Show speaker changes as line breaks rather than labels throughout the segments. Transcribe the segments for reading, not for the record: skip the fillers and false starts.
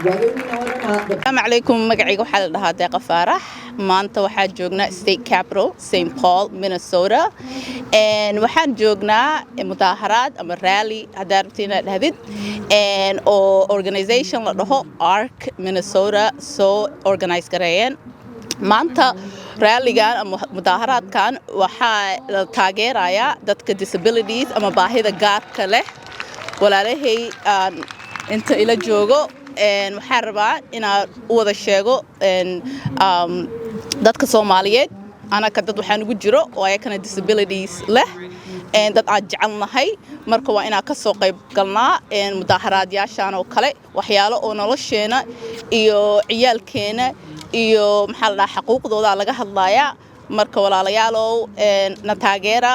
السلام عليكم مقعيق وحال لها ديقة فارح مانتا waxaan joognaa state capital St. Paul Minnesota and waxaan joognaa mudaharaad ama rally hadaa rabtiin inaad dhahdid and oo organization la dhaho ARC Minnesota soo organize gareeyeen maanta rallygan ama mudaharaadkan waxaa la taageerayaa dadka disabilities ama baahida gaarka leh walaalahay inta ila joogo waxaan rabaa inaan u wada sheego dadka Soomaaliyeed anaka dad waxaan ugu jiro oo ayakana disabilities leh dad aan jecelnahay marka waa inaan ka soo qayb galnaa mudaharaadyaashan oo kale waxyaalo oo nolosheena iyo ciyaalkeena iyo maxaa la dhahaa xuquuqdooda laga hadlayaa marka walaalayaalow na taageera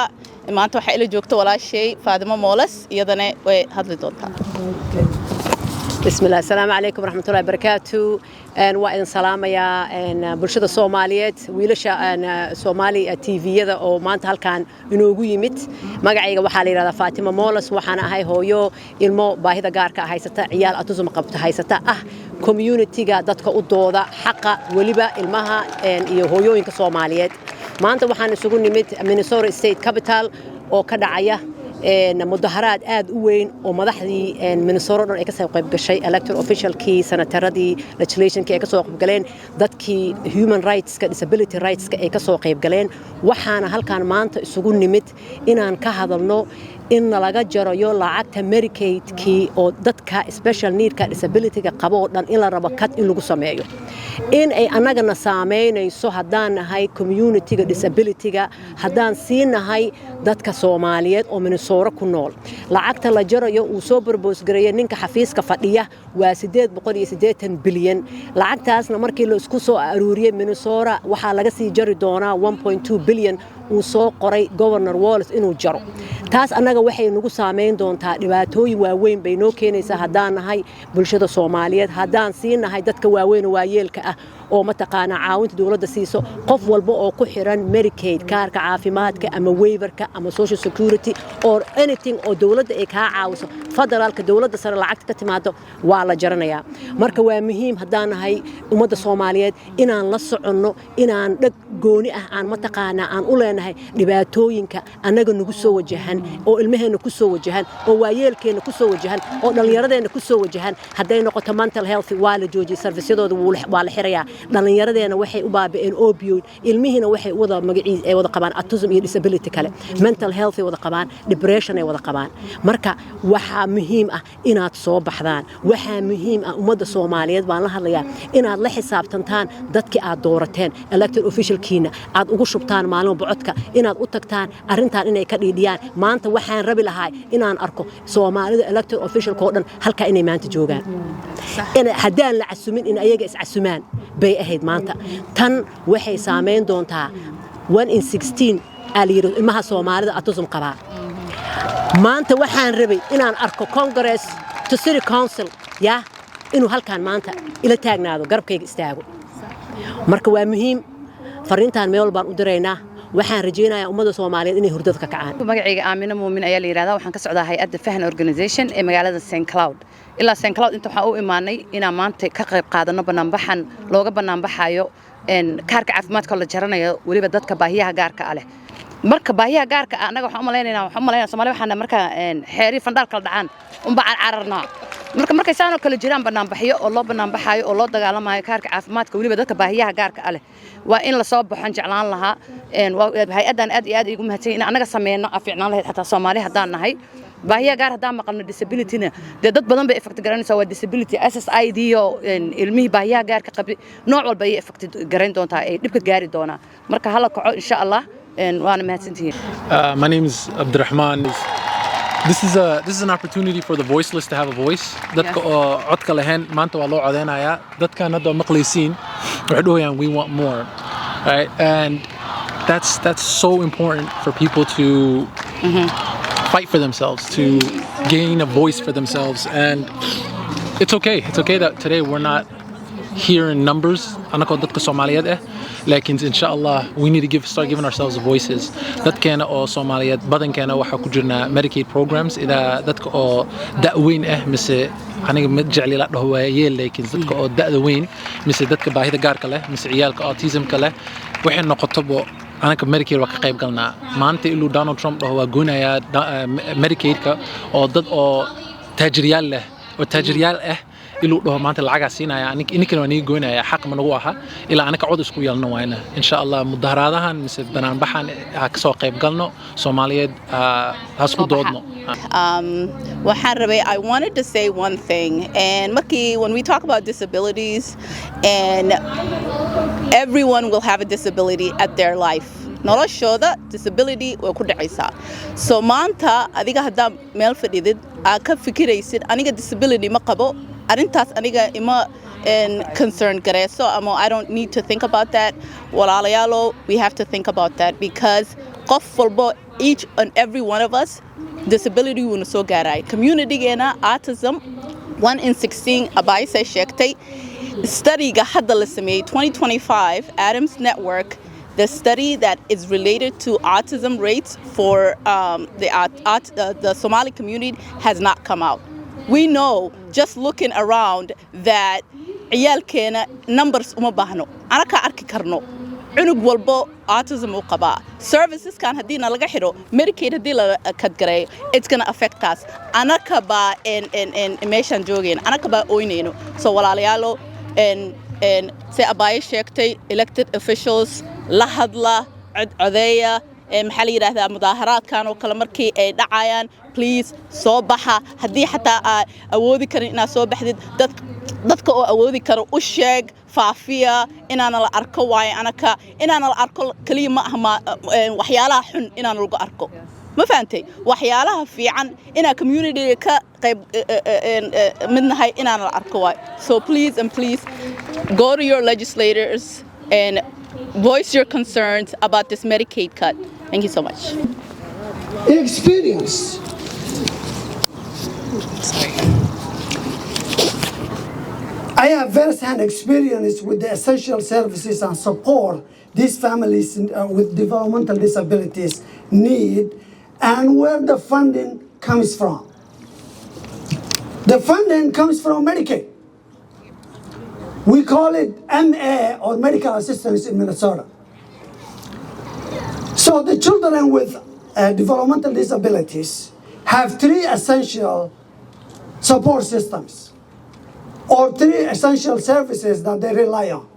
maanta waxa ila joogto walaashay Faadimo Moolas iyadana way hadli doontaa
بسم الله السلام عليكم ورحمة الله وبركاته وإن سلام يا برشة الصوماليات ويلش صومالي تي في هذا أو ما أنت هالكان إنه يمت ما قاعد وحالي هذا فاطمة مولس وحنا هاي هويو المو باهذا جارك هاي ستا عيال أتوزم قبض هاي ستا كوميونيتي قدتك أضوضة حق ولبا المها هويو إنك صوماليات ما أنت وحنا سجون يمت مينيسوتا ستيت كابيتال أو كدعية مدهرات آد وين ومدحدي Minnesota ay ka soo qayb gashay elected official kii sanataradii legislation kii ay ka soo qayb galeen dadkii human rights ka disability rights ka ay ka soo qayb galeen waxaana halkaan maanta isugu nimid inaan ka hadalno in laga jarayo lacagta Medicaid kii oo dadka special need ka disability ka qabo oo dhan in la rabo cut in lagu sameeyo in ay anagana saameynayso hadaan nahay community ga disability ga hadaan siinahay dadka Soomaaliyeed oo Minnesota ku nool lacagta la jarayo uu soo propose gareeyay ninka xafiiska fadhiya waa 880 bilyan lacagtaasna markii la isku soo aruuriyay Minnesota waxa laga sii jari doonaa 1.2 bilyan uu soo qoray Governor Wallace inuu jaro taas anaga waxay nagu saameyn doontaa dhibaatooyin waaweyn bay noo keenaysaa hadaan nahay bulshada Soomaaliyeed hadaan siinahay dadka waaweyn waayeelka ah oo ma taqaana caawinta dawladda siiso qof walba oo ku xiran Medicaid kaarka caafimaadka ama waiverka ama social security or anything oo dawladda ay ka caawiso federaalka dawladda sare lacagta ka timaado waa la jaranayaa marka waa muhiim hadaan nahay ummadda Soomaaliyeed inaan la soconno inaan dhag gooni ah aan ma taqaana aan u leenahay dhibaatooyinka anaga nagu soo wajahan oo ilmaheena ku soo wajahan oo waayeelkeena ku soo wajahan oo dhalinyaradeena ku soo wajahan haday noqoto mental health waa la joojiyay serviceyadooda waa la xirayaa dhalinyaradeena waxay u baabeen opioid ilmihiina waxay wada magaciis ay wada qabaan autism iyo disability kale mental health ay wada qabaan depression ay wada qabaan marka waxa muhiim ah inaad soo baxdaan waxa muhiim ah ummadda Soomaaliyeed baan la hadlayaa inaad la xisaabtantaan dadkii aad doorateen elected official kiina aad ugu shubtaan maalmo bocodka inaad u tagtaan arintan inay ka dhiidiyaan maanta waxaan rabi lahaa inaan arko Soomaalida elected official koo dhan halka inay maanta joogaan in hadaan la casumin in ayaga is casumaan bay ahayd maanta tan waxay saameyn doontaa 1 in 16 aliiro ilmaha Soomaalida autism qaba maanta waxaan rabay inaan arko Congress to City Council ya inuu halkaan maanta ila taagnaado garabkayga istaago marka waa muhiim fariintan meel baan u direynaa waxaan rajeynayaa ummadda Soomaaliyeed inay hurdada ka kacaan
magacayga Aamina Muumin ayaa la yiraahdaa waxaan ka socdaa hay'adda Fahan Organization ee magaalada St. Cloud ilaa St. Cloud inta waxaan u imaanay inaan maanta ka qayb qaadano banaanbaxan looga banaanbaxayo kaarka caafimaadka la jaranayo waliba dadka baahiyaha gaarka ah leh marka baahiyaha gaarka ah anaga waxaan u maleynaynaa Soomaaliya waxaan marka xeeri fandhaal kala dhacaan umba cararnaa markay saano kala jiraan banaanbaxyo oo loo banaanbaxayo oo loo dagaalamayo kaarka caafimaadka waliba dadka baahiyaha gaarka ah leh waa in la soo baxan jeclaan lahaa hay'adan aad iyo aad igu mahadsan in anaga sameeyno afiicnaan lahayd xataa Soomaali hadaan nahay baahiyaha gaar hadaan maqalno disability-na dad badan bay effect garanaysaa waa disability SSID iyo ilmihi baahiyaha gaarka qabi nooc walba ay effect garan doontaa ay dhibka gaari doonaa marka hala kaco insha Allah waana mahadsantihiin
My name is Abdurrahman. This is an opportunity for the voiceless to have a voice. Dadka oo codka lahayn maanta waa loo codeynaya dadkan hadda maqlaysiin waxay dhahayaan we want more, right? And that's so important for people to fight for themselves, to gain a voice for themselves. And it's okay that today we're not here in numbers anako dadka Soomaaliyeed laakiin insha Allah we need to start giving ourselves voices dadkeena oo Soomaaliyeed badankeena waxa ku jirna Medicaid programs ida dadka oo da'weyn mise aniga ma jecli la dhaho waayeel laakiin dadka oo da'da weyn mise dadka baahida gaarka leh mise ciyaalka autism-ka leh waxay noqotobo anaka Medicare waa ka qayb galnaa maanta iluu Donald Trump dhaho waa goonayaa Medicare-ka oo dad oo taajiryaal ah iluu dhaho maanta lacaga siinaya aninkana waa nii goynaya xaq ma nagu aha ilaa anaka cod isku yeelno waayna insha Allah mudaharaadahan mise banaanbaxan ha ka soo qayb galno Soomaaliyeed ha isku doodno
waxaan rabay I wanted to say one thing and markii when we talk about disabilities and everyone will have a disability at their life noloshooda disability way ku dhacaysaa so maanta adiga haddaa meel fadhidid aad ka fikiraysid aniga disability ma qabo arintaas aniga ima concern gareyso ama I don't need to think about that walaalayaalo we have to think about that because qof walbo each and every one of us disability wuu soo gaaray communitygeena autism 1 in 16 abaayse sheegtay studyga hadda la sameeyay 2025 Adams Network the study that is related to autism rates for the Somali community has not come out. We know just looking around that ciyaalkeena numbers uma baahno anaka arki karno cunug walbo autism uu qabaa services kan hadii na laga xiro Medicaid hadii la kadgaray it's going to affect us anaka ba in meeshan joogeen anaka ba ooynayno so walaalayaalo and say abay sheegtay elected officials la hadla codeeya maxaa la yiraahdaa mudaharaadkan oo kale markii ay dhacayaan please soo baxa hadii xataa awoodi karin inaad soo baxdid dadka oo awoodi karo u sheeg faafiya inaana la arko waay anaka inaana la arko kaliya ma aha waxyaalaha xun inaana lagu arko ma fahantay waxyaalaha fiican ina community ka qayb midnahay inaana la arko waay so please and please go to your legislators and voice your concerns about this Medicaid cut. Thank you so much.
Experience.
Sorry.
I have first-hand experience with the essential services and support these families with developmental disabilities need and where the funding comes from. The funding comes from Medicaid. We call it MA or medical assistance in Minnesota. So the children with developmental disabilities have 3 essential support systems or 3 essential services that they rely on.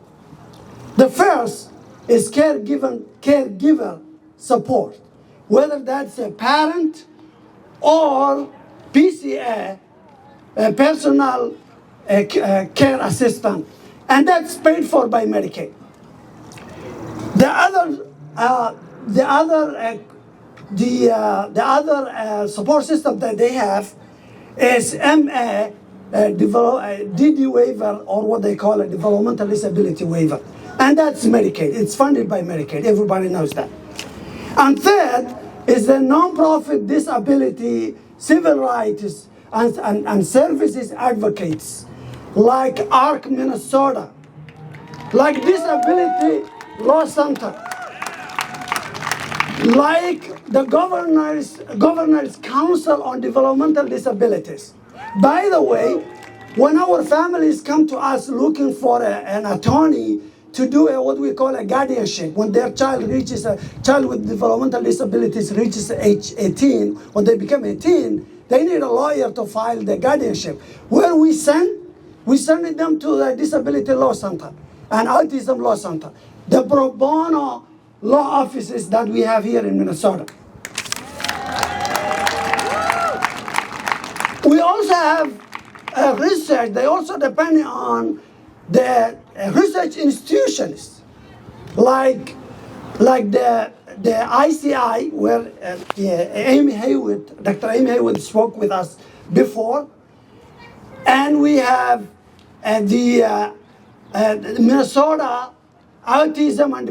The first is caregiver support, whether that's a parent or PCA, a personal care assistant, and that's paid for by Medicaid. The other support system that they have is MA DD waiver, or what they call a developmental disability waiver, and that's Medicaid. It's funded by Medicaid. Everybody knows that. And third is the non-profit disability civil rights and services advocates like ARC Minnesota, like Disability Law Center, like the Governor's Council on Developmental Disabilities. By the way, when our families come to us looking for an attorney to do what we call a guardianship, when their child with developmental disabilities reaches age 18, when they become 18, they need a lawyer to file the guardianship. Where we send them to the Disability Law Center and Autism Law Center, the pro bono law offices that we have here in Minnesota. We also have research. They also depend on the research institutions, like the ICI, where Amy Haywood, Dr. Amy Haywood spoke with us before, and we have the Minnesota Autism and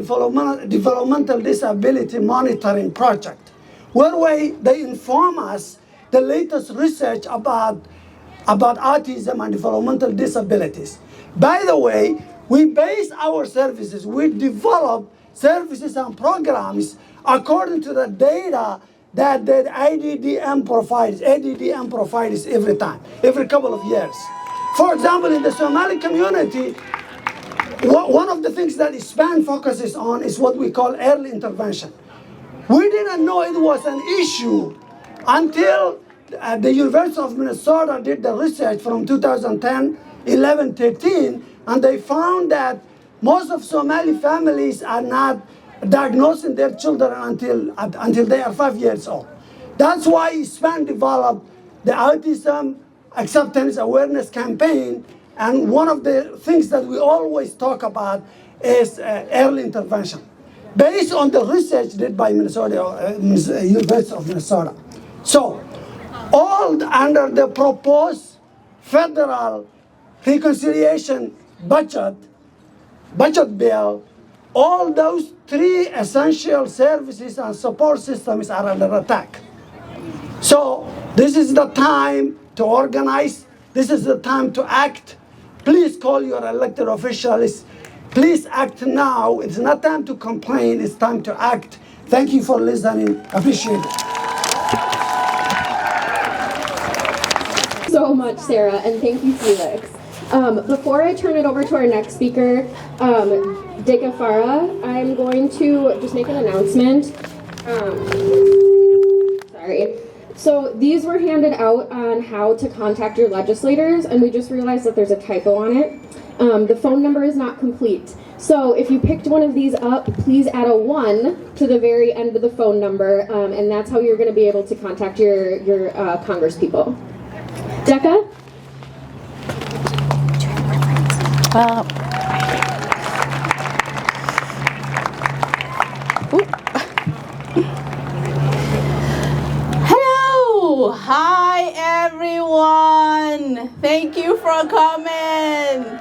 Developmental Disability Monitoring Project, where they inform us the latest research about autism and developmental disabilities. By the way, we base our services, we develop services and programs according to the data that the ADDM provides every time, every couple of years. For example, in the Somali community, one of the things that SPAN focuses on is what we call early intervention. We didn't know it was an issue until the University of Minnesota did the research from 2010, 11, 13, and they found that most of Somali families are not diagnosing their children until they are 5 years old. That's why SPAN developed the Autism Acceptance Awareness Campaign, and one of the things that we always talk about is early intervention, based on the research did by University of Minnesota. So, all under the proposed federal reconciliation budget bill, all those three essential services and support systems are under attack. So this is the time to organize. This is the time to act. Please call your elected officials. Please act now. It's not time to complain. It's time to act. Thank you for listening. Appreciate it.
So much, Sarah, and thank you, Felix. Before I turn it over to our next speaker, Dika Farah, I'm going to just make an announcement. Sorry. So these were handed out on how to contact your legislators, and we just realized that there's a typo on it. The phone number is not complete. So if you picked one of these up, please add a 1 to the very end of the phone number, and that's how you're going to be able to contact your congresspeople. Decca?
Hello, hi everyone. Thank you for coming.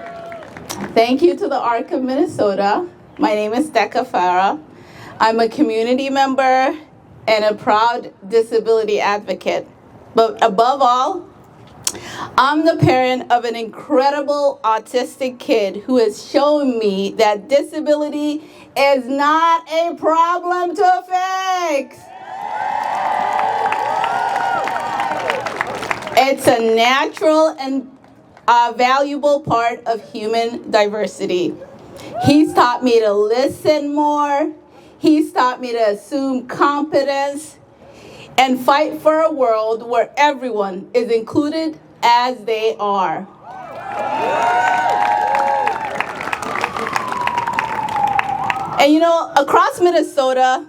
Thank you to the ARC of Minnesota. My name is Dika Farah. I'm a community member and a proud disability advocate. But above all, I'm the parent of an incredible autistic kid who has shown me that disability is not a problem to fix. It's a natural and valuable part of human diversity. He's taught me to listen more. He's taught me to assume competence and fight for a world where everyone is included as they are. And you know, across Minnesota,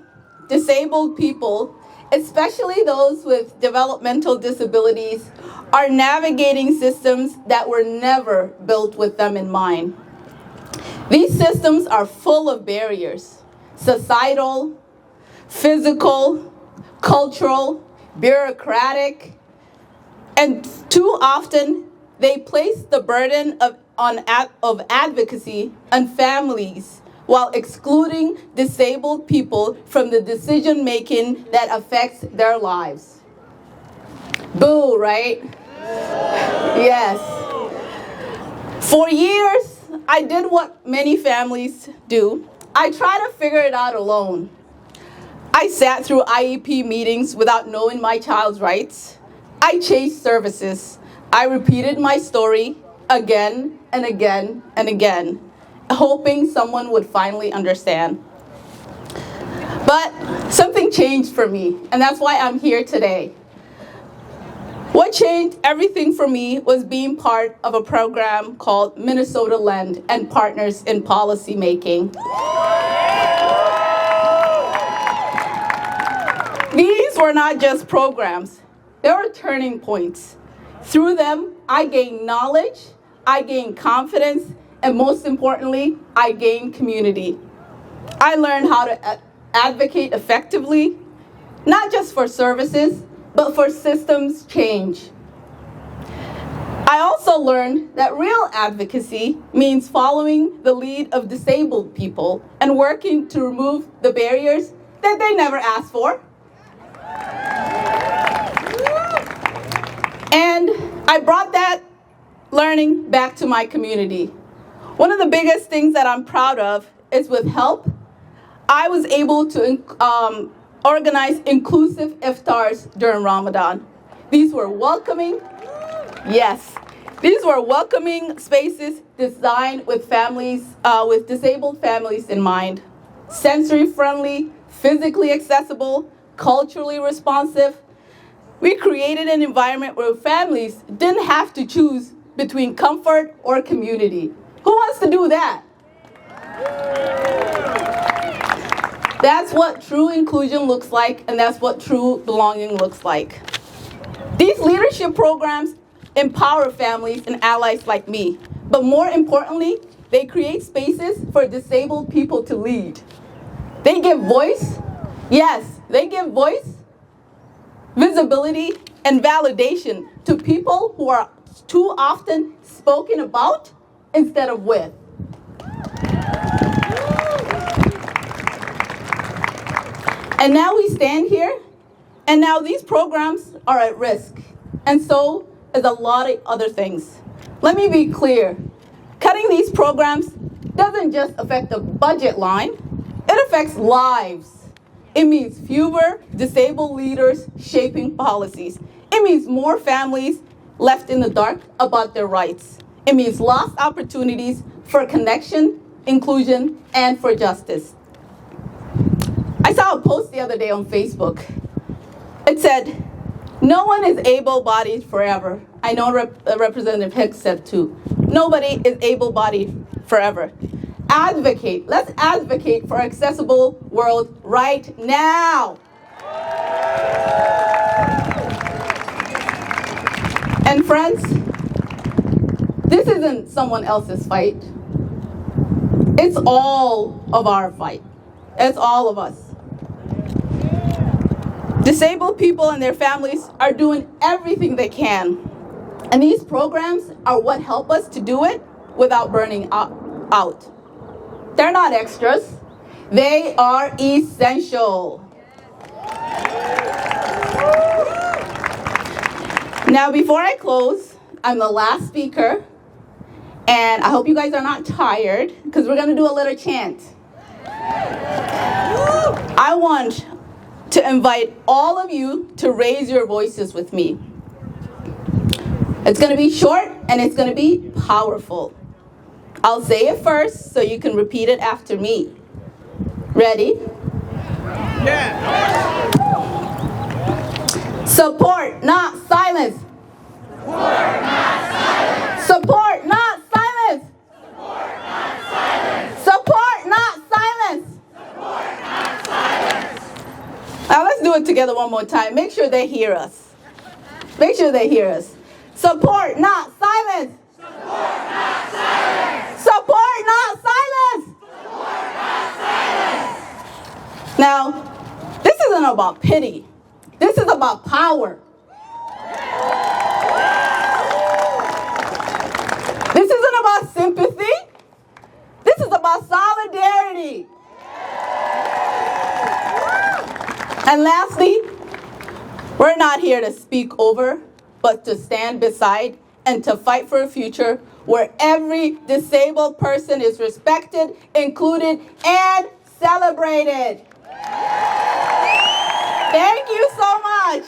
disabled people, especially those with developmental disabilities, are navigating systems that were never built with them in mind. These systems are full of barriers: societal, physical, cultural, bureaucratic, and too often they place the burden of advocacy on families while excluding disabled people from the decision making that affects their lives. Boo, right? Yes. For years, I did what many families do. I tried to figure it out alone. I sat through IEP meetings without knowing my child's rights. I chased services. I repeated my story again and again and again, hoping someone would finally understand. But something changed for me, and that's why I'm here today. What changed everything for me was being part of a program called Minnesota Lend and Partners in Policy Making. These were not just programs, they were turning points. Through them, I gained knowledge, I gained confidence, and most importantly, I gained community. I learned how to advocate effectively, not just for services, but for systems change. I also learned that real advocacy means following the lead of disabled people and working to remove the barriers that they never asked for. And I brought that learning back to my community. One of the biggest things that I'm proud of is with help, I was able to organized inclusive iftars during Ramadan. These were welcoming, yes, these were welcoming spaces designed with families, with disabled families in mind. Sensory friendly, physically accessible, culturally responsive. We created an environment where families didn't have to choose between comfort or community. Who wants to do that? That's what true inclusion looks like, and that's what true belonging looks like. These leadership programs empower families and allies like me, but more importantly, they create spaces for disabled people to lead. They give voice, yes, they give voice, visibility, and validation to people who are too often spoken about instead of with. And now we stand here, and now these programs are at risk, and so is a lot of other things. Let me be clear. Cutting these programs doesn't just affect the budget line, it affects lives. It means fewer disabled leaders shaping policies. It means more families left in the dark about their rights. It means lost opportunities for connection, inclusion, and for justice. I saw a post the other day on Facebook. It said, "No one is able-bodied forever." I know Representative Hicks said too. Nobody is able-bodied forever. Advocate. Let's advocate for an accessible world right now. And friends, this isn't someone else's fight. It's all of our fight. It's all of us. Disabled people and their families are doing everything they can. And these programs are what help us to do it without burning out. They're not extras. They are essential. Now, before I close, I'm the last speaker, and I hope you guys are not tired, because we're going to do a little chant. I want to invite all of you to raise your voices with me. It's going to be short, and it's going to be powerful. I'll say it first, so you can repeat it after me. Ready? Yeah. Support, not silence. Support, not silence. Support, not silence. Support, not silence. Support, not silence. Support, not silence. Now let's do it together one more time. Make sure they hear us. Make sure they hear us. Support, not silence. Support, not silence. Support, not silence. Support, not silence. Now, this isn't about pity. This is about power. This isn't about sympathy. This is about solidarity. And lastly, we're not here to speak over, but to stand beside and to fight for a future where every disabled person is respected, included, and celebrated. Thank you so much.